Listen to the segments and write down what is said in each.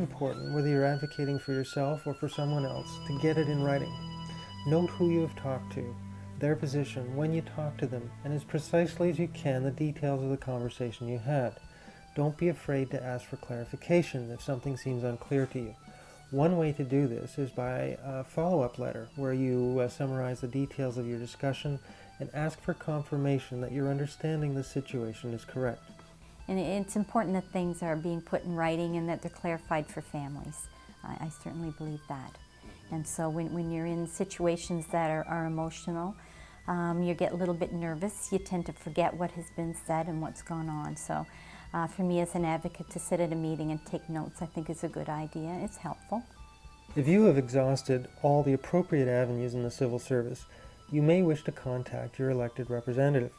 important, whether you're advocating for yourself or for someone else, to get it in writing. Note who you have talked to, their position, when you talk to them, and as precisely as you can the details of the conversation you had. Don't be afraid to ask for clarification if something seems unclear to you. One way to do this is by a follow-up letter where you summarize the details of your discussion and ask for confirmation that your understanding the situation is correct. And it's important that things are being put in writing and that they're clarified for families. I certainly believe that. And so when you're in situations that are emotional, you get a little bit nervous. You tend to forget what has been said and what's gone on. So for me as an advocate to sit at a meeting and take notes, I think is a good idea. It's helpful. If you have exhausted all the appropriate avenues in the civil service, you may wish to contact your elected representative.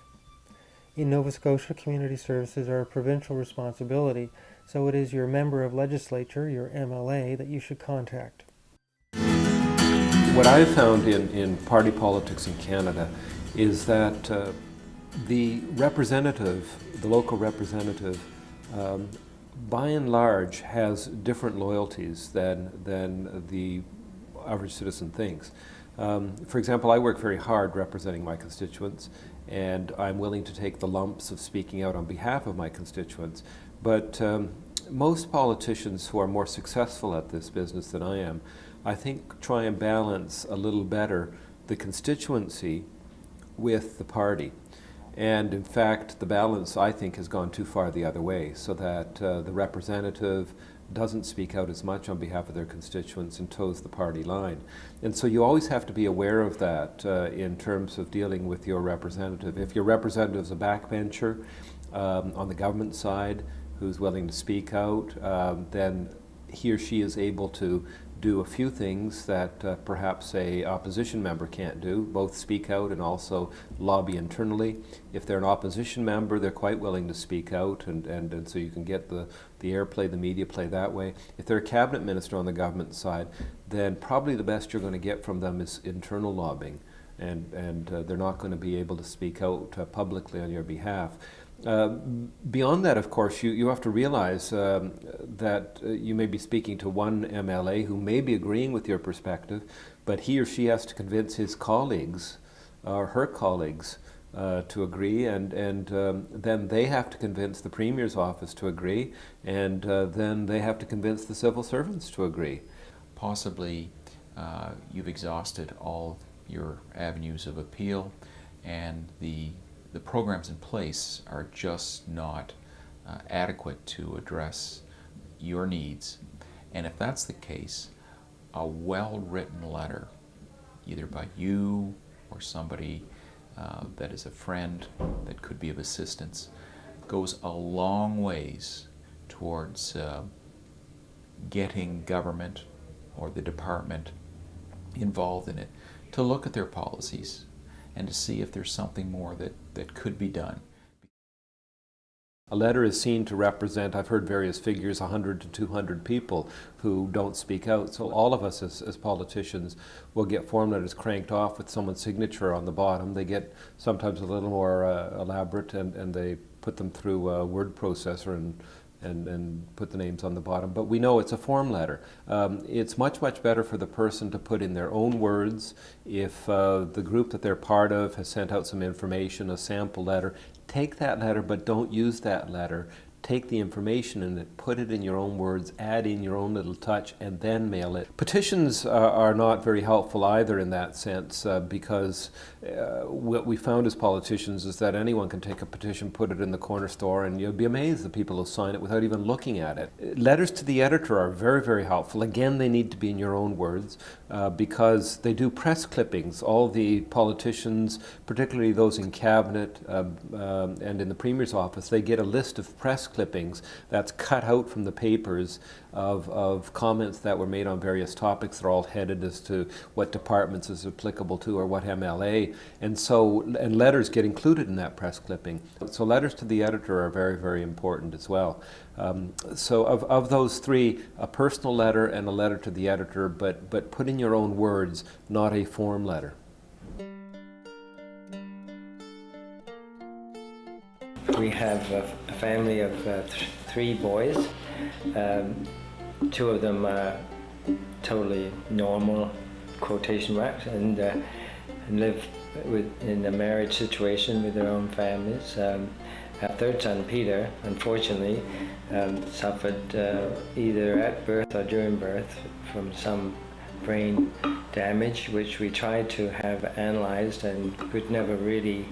In Nova Scotia, community services are a provincial responsibility, so it is your member of legislature, your MLA, that you should contact. What I've found in party politics in Canada is that the representative, the local representative, by and large has different loyalties than the average citizen thinks. For example, I work very hard representing my constituents, and I'm willing to take the lumps of speaking out on behalf of my constituents. But most politicians who are more successful at this business than I am, I think try and balance a little better the constituency with the party. And in fact, the balance, I think, has gone too far the other way, so that the representative doesn't speak out as much on behalf of their constituents and toes the party line. And so you always have to be aware of that in terms of dealing with your representative. If your representative is a backbencher on the government side who's willing to speak out, then he or she is able to do a few things that perhaps a opposition member can't do, both speak out and also lobby internally. If they're an opposition member, they're quite willing to speak out, and so you can get the airplay, the media play that way. If they're a cabinet minister on the government side, then probably the best you're going to get from them is internal lobbying, and they're not going to be able to speak out publicly on your behalf. Beyond that, of course, you have to realize that you may be speaking to one MLA who may be agreeing with your perspective, but he or she has to convince his colleagues or her colleagues to agree, and then they have to convince the Premier's office to agree, and then they have to convince the civil servants to agree. Possibly you've exhausted all your avenues of appeal, and the programs in place are just not adequate to address your needs. And if that's the case, a well-written letter, either by you or somebody that is a friend that could be of assistance, goes a long ways towards getting government or the department involved in it to look at their policies and to see if there's something more that could be done. A letter is seen to represent, I've heard various figures, 100 to 200 people who don't speak out. So all of us as politicians will get form letters cranked off with someone's signature on the bottom. They get sometimes a little more elaborate, and they put them through a word processor and put the names on the bottom. But we know it's a form letter. It's much better for the person to put in their own words. If the group that they're part of has sent out some information, a sample letter, take that letter, but don't use that letter. Take the information in it, put it in your own words, add in your own little touch, and then mail it. Petitions are not very helpful either in that sense, because what we found as politicians is that anyone can take a petition, put it in the corner store, and you'll be amazed that people will sign it without even looking at it. Letters to the editor are very helpful. Again, they need to be in your own words, because they do press clippings. All the politicians, particularly those in cabinet and in the Premier's office, they get a list of press clippings that's cut out from the papers of comments that were made on various topics. They're all headed as to what departments is applicable to or what MLA, and letters get included in that press clipping. So letters to the editor are very important as well. So of those three, a personal letter and a letter to the editor, but put in your own words, not a form letter. We have a family of 3 boys. Two of them are totally normal, quotation marks, and live in a marriage situation with their own families. Our third son, Peter, unfortunately, suffered either at birth or during birth from some brain damage, which we tried to have analyzed and could never really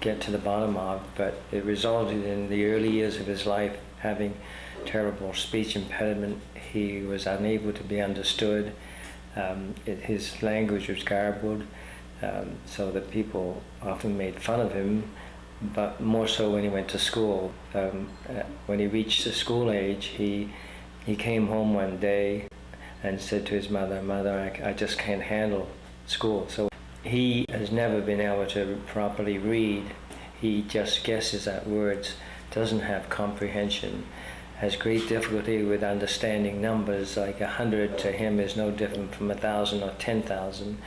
get to the bottom of, but it resulted in the early years of his life having terrible speech impediment. He was unable to be understood. His language was garbled, so that people often made fun of him, but more so when he went to school. When he reached the school age, he came home one day and said to his mother, "Mother, I just can't handle school." So he has never been able to properly read. He just guesses at words, doesn't have comprehension, has great difficulty with understanding numbers, like 100 to him is no different from 1,000 or 10,000.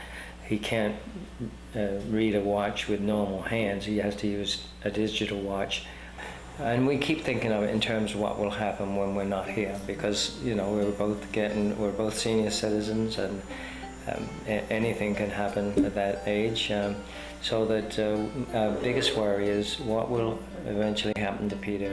He can't read a watch with normal hands. He has to use a digital watch. And we keep thinking of it in terms of what will happen when we're not here, because we're both senior citizens, and anything can happen at that age. So that our biggest worry is what will eventually happen to Peter.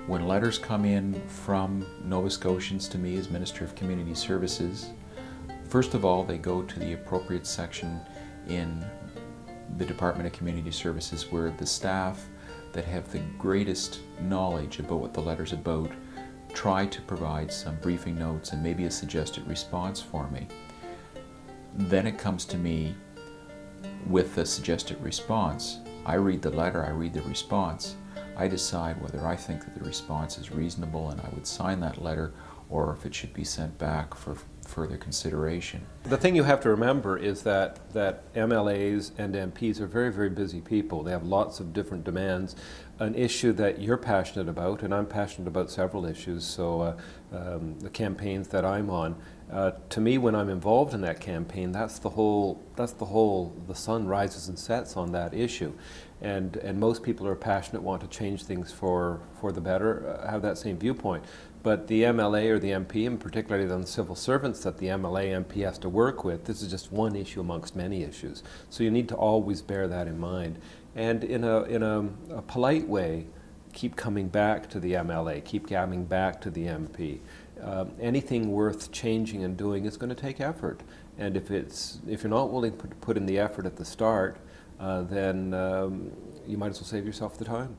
When letters come in from Nova Scotians to me as Minister of Community Services, first of all, they go to the appropriate section in the Department of Community Services where the staff that have the greatest knowledge about what the letter's about try to provide some briefing notes and maybe a suggested response for me. Then it comes to me with the suggested response. I read the letter, I read the response. I decide whether I think that the response is reasonable and I would sign that letter, or if it should be sent back for further consideration. The thing you have to remember is that MLAs and MPs are very, very busy people. They have lots of different demands. An issue that you're passionate about, and I'm passionate about several issues, so the campaigns that I'm on, to me, when I'm involved in that campaign, the sun rises and sets on that issue. And most people who are passionate, want to change things for the better, have that same viewpoint. But the MLA or the MP, and particularly the civil servants that the MLA MP has to work with, this is just one issue amongst many issues. So you need to always bear that in mind. And in a polite way, keep coming back to the MLA, keep coming back to the MP. Anything worth changing and doing is going to take effort. And if you're not willing to put in the effort at the start, then you might as well save yourself the time.